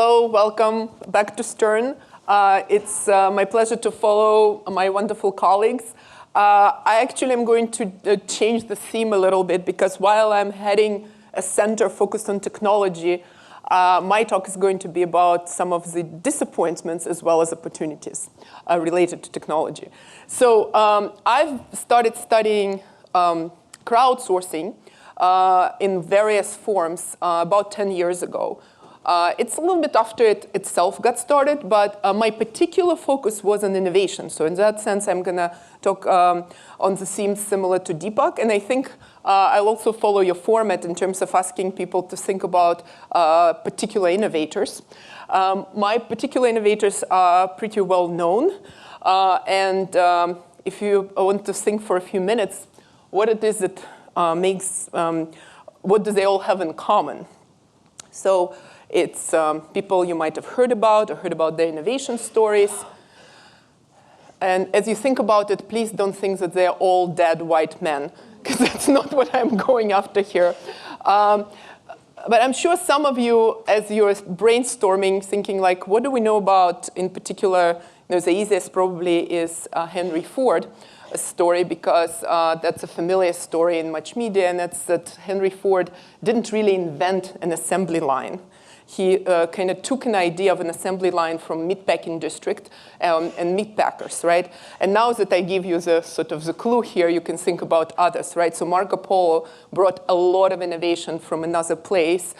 Hello, welcome back to Stern. It's my pleasure to follow my wonderful colleagues. I actually am going to change the theme a little bit because while I'm heading a center focused on technology, my talk is going to be about some of the disappointments as well as opportunities related to technology. So I've started studying crowdsourcing in various forms about 10 years ago. It's a little bit after it itself got started, but my particular focus was on innovation. So in that sense, I'm going to talk on the themes similar to Deepak. And I think I'll also follow your format in terms of asking people to think about particular innovators. My particular innovators are pretty well known. If you want to think for a few minutes, what it is that makes, what do they all have in common? So it's people you might have heard about or heard about their innovation stories. And as you think about it, please don't think that they're all dead white men, because that's not what I'm going after here. But I'm sure some of you, as you're brainstorming, thinking like, what do we know about, in particular, the easiest probably is Henry Ford, a story, because that's a familiar story in much media, and that's that Henry Ford didn't really invent an assembly line. He kind of took an idea of an assembly line from meatpacking district and meat packers, right? And now that I give you the sort of the clue here, you can think about others, right? So Marco Polo brought a lot of innovation from another place,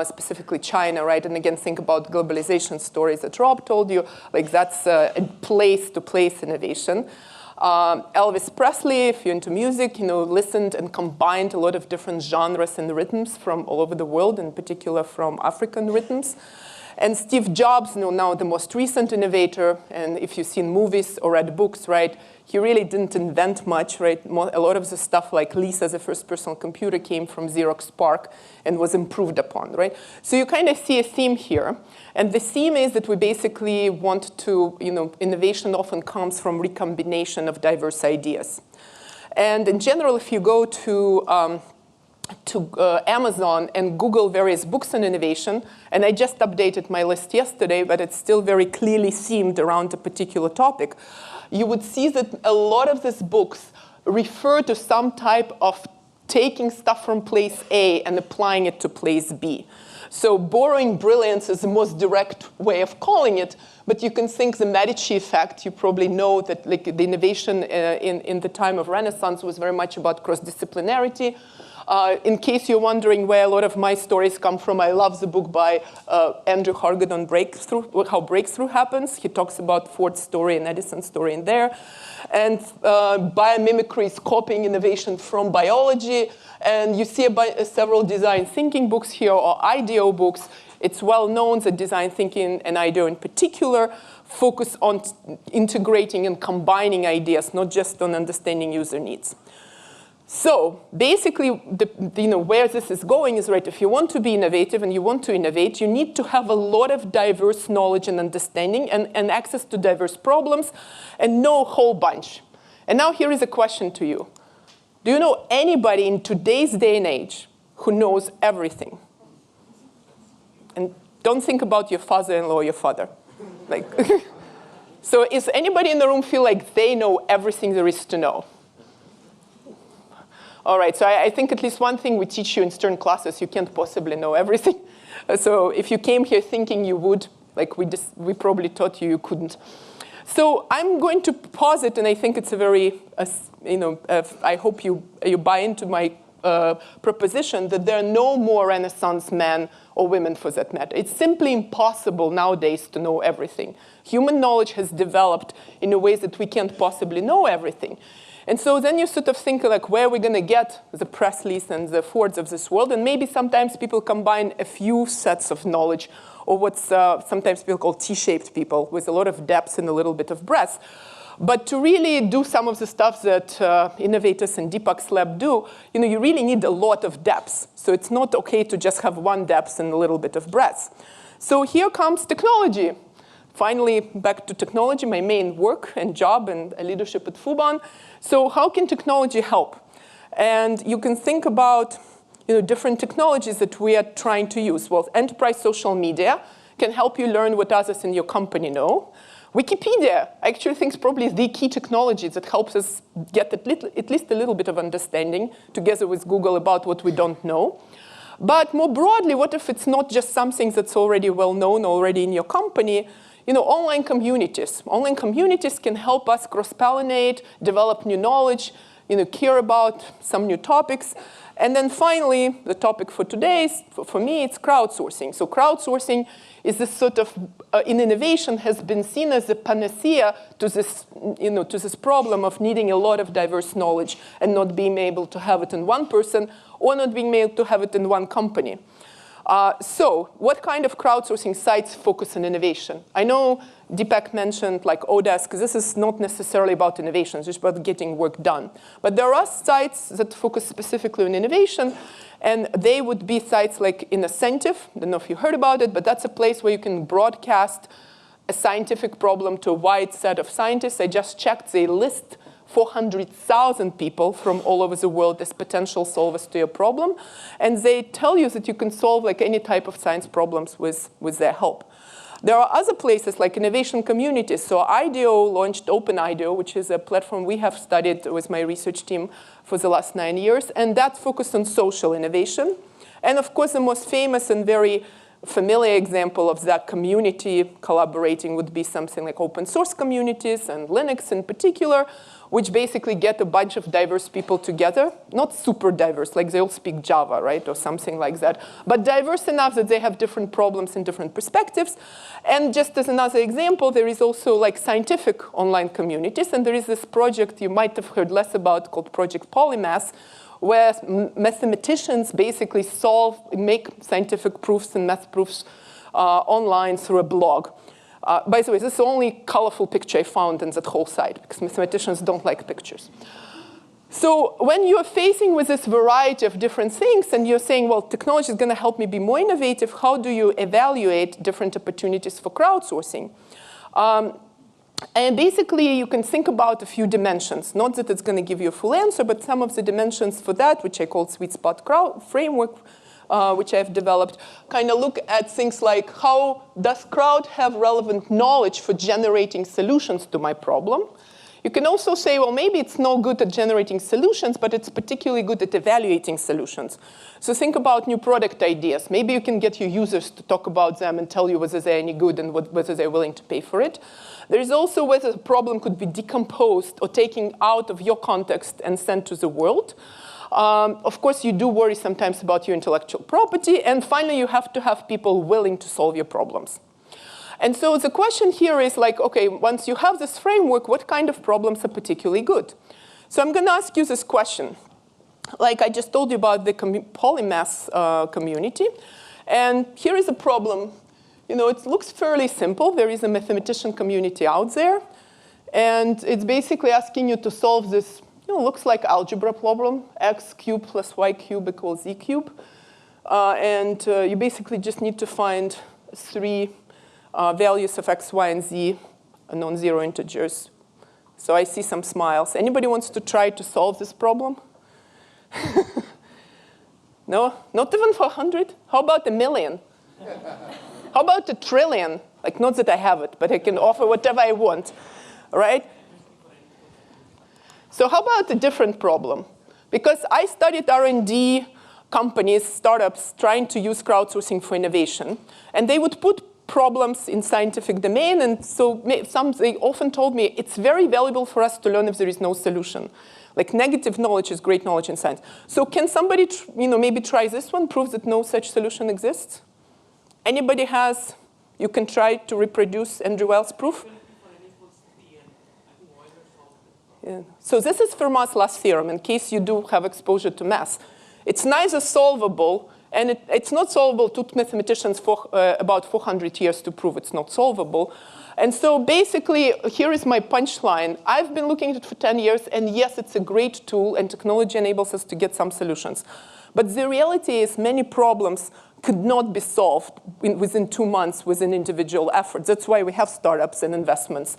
specifically China, right? And again, think about globalization stories that Rob told you, like that's a place-to-place innovation. Elvis Presley, if you're into music, listened and combined a lot of different genres and rhythms from all over the world, in particular from African rhythms. And Steve Jobs, now the most recent innovator, and if you've seen movies or read books, right, he really didn't invent much, right? A lot of the stuff like Lisa, the first personal computer, came from Xerox PARC and was improved upon, right? So you kind of see a theme here. And the theme is that we basically want to, innovation often comes from recombination of diverse ideas. And in general, if you go to Amazon and Google various books on innovation, and I just updated my list yesterday, but it's still very clearly themed around a particular topic, you would see that a lot of these books refer to some type of taking stuff from place A and applying it to place B. So borrowing brilliance is the most direct way of calling it, but you can think the Medici effect. You probably know that like, the innovation in the time of Renaissance was very much about cross-disciplinarity. In case you're wondering where a lot of my stories come from, I love the book by Andrew Hargett on breakthrough, how breakthrough happens. He talks about Ford's story and Edison's story in there. And biomimicry is copying innovation from biology. And you see several design thinking books here or IDEO books. It's well known that design thinking and IDEO in particular focus on integrating and combining ideas, not just on understanding user needs. So basically, where this is going is, right, if you want to be innovative and you want to innovate, you need to have a lot of diverse knowledge and understanding and access to diverse problems and know a whole bunch. And now here is a question to you. Do you know anybody in today's day and age who knows everything? And don't think about your father-in-law or your father. Like, so is anybody in the room feel like they know everything there is to know? All right, so I think at least one thing we teach you in Stern classes, you can't possibly know everything. So if you came here thinking you would, like we probably taught you couldn't. So I'm going to posit, and I think it's a very, I hope you buy into my proposition that there are no more Renaissance men or women for that matter. It's simply impossible nowadays to know everything. Human knowledge has developed in a way that we can't possibly know everything. And so then you sort of think like, where are we going to get the Presleys and the Fords of this world? And maybe sometimes people combine a few sets of knowledge, or what's sometimes people call T-shaped people, with a lot of depth and a little bit of breadth. But to really do some of the stuff that innovators in Deepak's lab do, you really need a lot of depth. So it's not OK to just have one depth and a little bit of breadth. So here comes technology. Finally, back to technology, my main work and job and leadership at Fubon. So how can technology help? And you can think about different technologies that we are trying to use. Well, enterprise social media can help you learn what others in your company know. Wikipedia, I actually think, is probably the key technology that helps us get at least a little bit of understanding together with Google about what we don't know. But more broadly, what if it's not just something that's already well known, already in your company? You know, online communities. Online communities can help us cross-pollinate, develop new knowledge, you know, care about some new topics. And then finally, the topic for today, for me, it's crowdsourcing. So crowdsourcing is this sort of, in innovation, has been seen as a panacea to this, you know, to this problem of needing a lot of diverse knowledge and not being able to have it in one person or not being able to have it in one company. So what kind of crowdsourcing sites focus on innovation? I know Deepak mentioned like Odesk. This is not necessarily about innovation, it's just about getting work done. But there are sites that focus specifically on innovation, and they would be sites like Incentive. I don't know if you heard about it, but that's a place where you can broadcast a scientific problem to a wide set of scientists. I just checked, they list 400,000 people from all over the world as potential solvers to your problem. And they tell you that you can solve like any type of science problems with their help. There are other places like innovation communities. So IDEO launched OpenIDEO, which is a platform we have studied with my research team for the last 9 years. And that's focused on social innovation. And of course, the most famous and very familiar example of that community collaborating would be something like open source communities and Linux in particular, which basically get a bunch of diverse people together, not super diverse, like they all speak Java, right, or something like that, but diverse enough that they have different problems and different perspectives. And just as another example, there is also like scientific online communities, and there is this project you might have heard less about called Project Polymath, where mathematicians basically make scientific proofs and math proofs online through a blog. By the way, this is the only colorful picture I found in that whole site, because mathematicians don't like pictures. So when you're facing with this variety of different things, and you're saying, well, technology is going to help me be more innovative, how do you evaluate different opportunities for crowdsourcing? And basically, you can think about a few dimensions. Not that it's going to give you a full answer, but some of the dimensions for that, which I call sweet spot crowd framework, which I've developed, kind of look at things like how does crowd have relevant knowledge for generating solutions to my problem? You can also say, well, maybe it's no good at generating solutions, but it's particularly good at evaluating solutions. So think about new product ideas. Maybe you can get your users to talk about them and tell you whether they're any good and whether they're willing to pay for it. There is also whether the problem could be decomposed or taken out of your context and sent to the world. Of course, you do worry sometimes about your intellectual property. And finally, you have to have people willing to solve your problems. And so the question here is like, OK, once you have this framework, what kind of problems are particularly good? So I'm going to ask you this question. Like I just told you about the polymath community. And here is a problem. You know, it looks fairly simple. There is a mathematician community out there. And it's basically asking you to solve this, you know, looks like algebra problem, x cubed plus y cubed equals z cubed. And you basically just need to find 3 values of x, y, and z, non-zero integers. So I see some smiles. Anybody wants to try to solve this problem? No? Not even for 100? How about 1,000,000? How about 1 trillion? Like, not that I have it, but I can offer whatever I want, right? So how about a different problem? Because I studied R&D companies, startups, trying to use crowdsourcing for innovation. And they would put problems in scientific domain. And so they often told me, it's very valuable for us to learn if there is no solution. Like negative knowledge is great knowledge in science. So can somebody maybe try this one, prove that no such solution exists? Anybody has, you can try to reproduce Andrew Wells' proof? Yeah. So this is Fermat's last theorem, in case you do have exposure to math. It's neither solvable, and it's not solvable. It took mathematicians for about 400 years to prove it's not solvable. And so basically, here is my punchline. I've been looking at it for 10 years, and yes, it's a great tool, and technology enables us to get some solutions. But the reality is many problems could not be solved within 2 months with an individual effort. That's why we have startups and investments.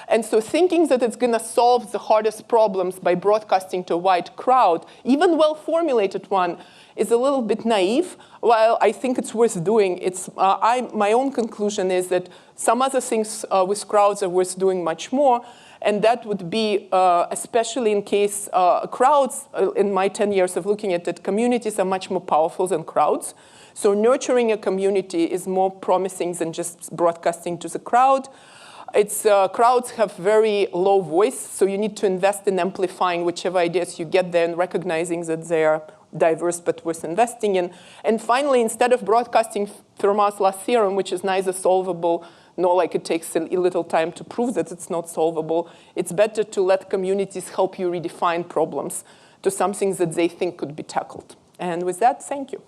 And so thinking that it's going to solve the hardest problems by broadcasting to a wide crowd, even well-formulated one, is a little bit naive. While I think it's worth doing, my own conclusion is that some other things with crowds are worth doing much more. And that would be, especially in case crowds, in my 10 years of looking at it, communities are much more powerful than crowds. So nurturing a community is more promising than just broadcasting to the crowd. Crowds have very low voice, so you need to invest in amplifying whichever ideas you get there and recognizing that they are diverse but worth investing in. And finally, instead of broadcasting Fermat's last theorem, which is neither solvable nor like it takes a little time to prove that it's not solvable, it's better to let communities help you redefine problems to something that they think could be tackled. And with that, thank you.